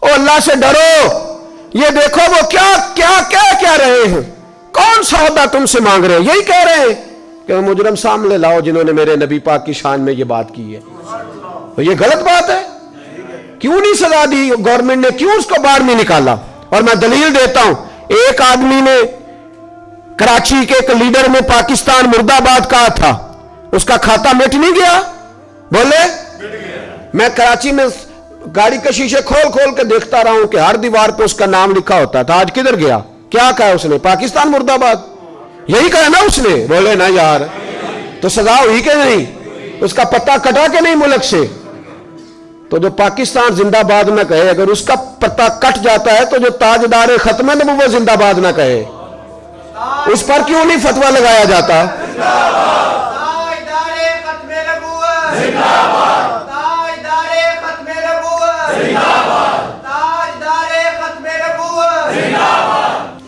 او اللہ سے ڈرو، یہ دیکھو وہ کیا کیا کیا کیا رہے ہیں، کون سا عہدہ تم سے مانگ رہے ہیں، یہی کہہ رہے ہیں کہ وہ مجرم سامنے لاؤ جنہوں نے میرے نبی پاک کی شان میں یہ بات کی ہے۔ تو یہ غلط بات ہے، کیوں نہیں سزا دی گورنمنٹ نے، کیوں اس کو باہر نہیں نکالا؟ اور میں دلیل دیتا ہوں، ایک آدمی نے کراچی کے ایک لیڈر نے پاکستان مرد آباد کہا تھا، اس کا کھاتا مٹ نہیں گیا؟ بولے میں کراچی میں گاڑی کے شیشے کھول کھول کے دیکھتا رہا ہوں کہ ہر دیوار پہ اس کا نام لکھا ہوتا تھا، آج کدھر گیا؟ کیا کہا اس نے؟ پاکستان مرد آباد، یہی کہا نا اس نے؟ بولے نا یار، تو سزا ہوئی کہ نہیں؟ اس کا پتہ کٹا کہ نہیں ملک سے؟ تو جو پاکستان زندہ باد نہ کہے، اگر اس کا پتہ کٹ جاتا ہے تو جو تاجدار ختم نبوت زندہ باد نہ کہے، اس پر کیوں نہیں فتویٰ لگایا جاتا؟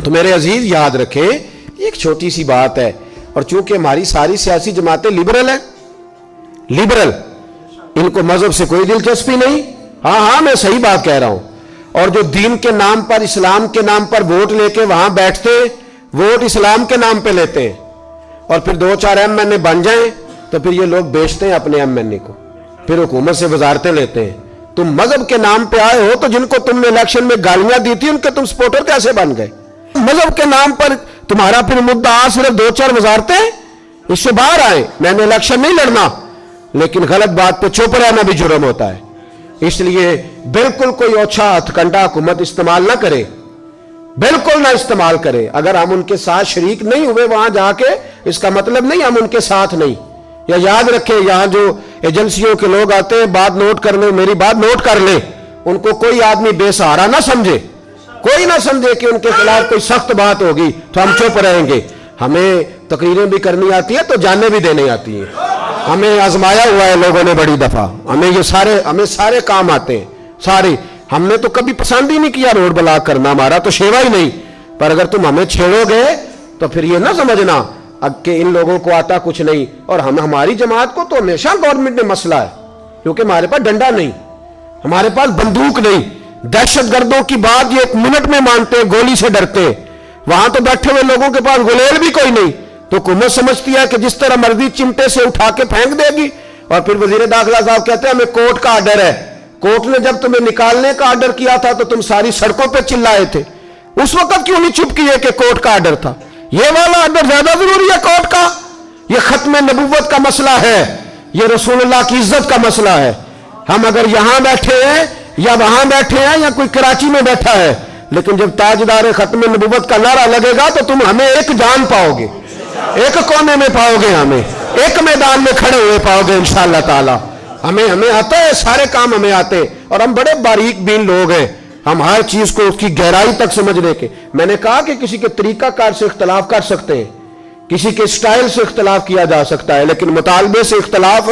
تو میرے عزیز یاد رکھیں، ایک چھوٹی سی بات ہے، اور چونکہ ہماری ساری سیاسی جماعتیں لبرل ہیں، لبرل، ان کو مذہب سے کوئی دلچسپی نہیں، ہاں میں صحیح بات کہہ رہا ہوں، اور جو دین کے نام پر، اسلام کے نام پر ووٹ لے کے وہاں بیٹھتے، ووٹ اسلام کے نام پہ لیتے ہیں، اور پھر 2-4 ایم این اے بن جائیں تو پھر یہ لوگ بیچتے ہیں اپنے ایم این اے کو، پھر حکومت سے وزارتیں لیتے ہیں۔ تم مذہب کے نام پہ آئے ہو تو جن کو تم نے الیکشن میں گالیاں دی تھی ان کے تم سپورٹر کیسے بن گئے؟ مذہب کے نام پر تمہارا پھر مدعا صرف 2-4 وزارتیں، اس سے باہر آئے، میں نے الیکشن نہیں لڑنا، لیکن غلط بات پہ چپ رہنا بھی جرم ہوتا ہے۔ اس لیے بالکل کوئی اوچھا ہتھ کنڈا حکومت استعمال نہ کرے، بالکل نہ استعمال کرے۔ اگر ہم ان کے ساتھ شریک نہیں ہوئے وہاں جا کے، اس کا مطلب نہیں ہم ان کے ساتھ نہیں۔ یا یاد رکھیں، یہاں جو ایجنسیوں کے لوگ آتے ہیں، بات نوٹ کر لیں، میری بات نوٹ کر لیں، ان کو کوئی آدمی بے سہارا نہ سمجھے، کوئی نہ سمجھے کہ ان کے خلاف کوئی سخت بات ہوگی تو ہم چپ رہیں گے۔ ہمیں تقریریں بھی کرنی آتی ہے تو جانیں بھی دینی آتی ہیں، ہمیں آزمایا ہوا ہے لوگوں نے بڑی دفعہ، ہمیں سارے کام آتے ہیں، سارے۔ ہم نے تو کبھی پسند ہی نہیں کیا روڈ بلاک کرنا، ہمارا تو شیوا ہی نہیں، پر اگر تم ہمیں چھیڑو گے تو پھر یہ نہ سمجھنا کہ ان لوگوں کو آتا کچھ نہیں۔ اور ہماری جماعت کو تو ہمیشہ گورنمنٹ نے مسئلہ ہے، کیونکہ ہمارے پاس ڈنڈا نہیں، ہمارے پاس بندوق نہیں۔ دہشت گردوں کی بات یہ 1 منٹ میں مانتے ہیں، گولی سے ڈرتے ہیں، وہاں تو بیٹھے ہوئے لوگوں کے پاس گلیل بھی کوئی نہیں، تو حکومت سمجھتی ہے کہ جس طرح مرضی چمٹے سے اٹھا کے پھینک دے گی۔ اور پھر وزیر داخلہ صاحب کہتے ہیں ہمیں کورٹ کا آرڈر ہے۔ کورٹ نے جب تمہیں نکالنے کا آرڈر کیا تھا تو تم ساری سڑکوں پہ چلائے تھے، اس وقت کیوں نہیں چپ کیے کہ کورٹ کا آرڈر تھا؟ یہ والا آرڈر زیادہ ضروری ہے کورٹ کا؟ یہ ختم نبوت کا مسئلہ ہے، یہ رسول اللہ کی عزت کا مسئلہ ہے۔ ہم اگر یہاں بیٹھے ہیں یا وہاں بیٹھے ہیں یا کوئی کراچی میں بیٹھا ہے، لیکن جب تاجدار ختم نبوت کا نعرہ لگے گا تو تم ہمیں ایک جان پاؤ گے، ایک کونے میں پاؤ گے، ہمیں ایک میدان میں کھڑے ہوئے پاؤ گے انشاءاللہ تعالی۔ ہمیں آتا ہے، سارے کام ہمیں آتے، اور ہم بڑے باریک بین لوگ ہیں، ہم ہر چیز کو اس کی گہرائی تک سمجھنے کے۔ میں نے کہا کہ کسی کے طریقہ کار سے اختلاف کر سکتے ہیں، کسی کے سٹائل سے اختلاف کیا جا سکتا ہے، لیکن مطالبے سے اختلاف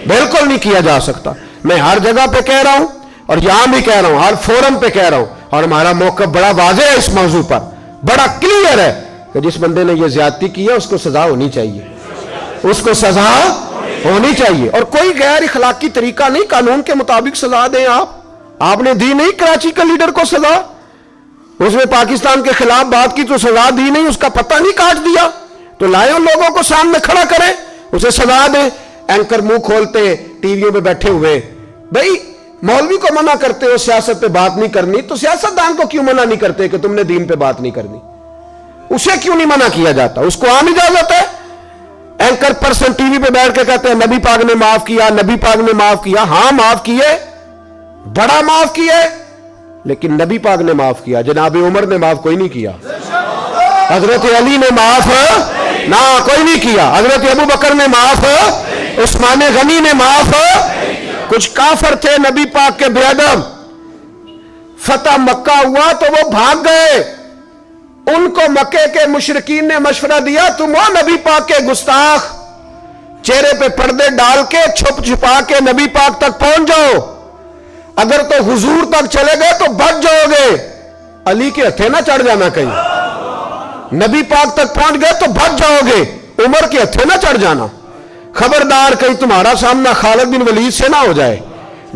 بالکل نہیں کیا جا سکتا۔ میں ہر جگہ پہ کہہ رہا ہوں، اور یہاں بھی کہہ رہا ہوں، ہر فورم پہ کہہ رہا ہوں، اور ہمارا موقف بڑا واضح ہے اس موضوع پر، بڑا کلیئر ہے کہ جس بندے نے یہ زیادتی کی ہے اس کو سزا ہونی چاہیے، اس کو سزا ہونی چاہیے، اور کوئی غیر اخلاقی طریقہ نہیں، قانون کے مطابق سزا دیں۔ آپ نے دی نہیں کراچی کے لیڈر کو سزا، اس نے پاکستان کے خلاف بات کی تو سزا دی نہیں، اس کا پتہ نہیں کاٹ دیا، تو لائے ان لوگوں کو سامنے کھڑا کریں، اسے سزا دیں۔ اینکر منہ کھولتے ٹی ویوں پہ بیٹھے ہوئے، بھائی مولوی کو منع کرتے ہو سیاست پہ بات نہیں کرنی، تو سیاستدان کو کیوں منع نہیں کرتے کہ تم نے دین پہ بات نہیں کرنی؟ اسے کیوں نہیں منع کیا جاتا؟ اس کو عام اجازت ہے۔ اینکر پرسن ٹی وی پہ بیٹھ کے کہتے ہیں نبی پاک نے معاف کیا، نبی پاک نے معاف کیا۔ ہاں معاف کیے، بڑا معاف کیے، لیکن نبی پاک نے معاف کیا، جناب عمر نے معاف کوئی نہیں کیا، حضرت علی نے معاف نہ کوئی نہیں کیا، حضرت ابو بکر نے معاف، عثمان غنی نے معاف۔ کچھ کافر تھے نبی پاک کے بے ادب، فتح مکہ ہوا تو وہ بھاگ گئے، ان کو مکے کے مشرکین نے مشورہ دیا تم ہو نبی پاک کے گستاخ، چہرے پہ پردے ڈال کے چھپ چھپا کے نبی پاک تک پہنچ جاؤ، اگر تو حضور تک چلے گئے تو بچ جاؤ گے، علی کے ہتھے نہ چڑھ جانا کہیں، نبی پاک تک پہنچ گئے تو بچ جاؤ گے، عمر کے ہتھے نہ چڑھ جانا، خبردار کہیں تمہارا سامنا خالد بن ولید سے نہ ہو جائے،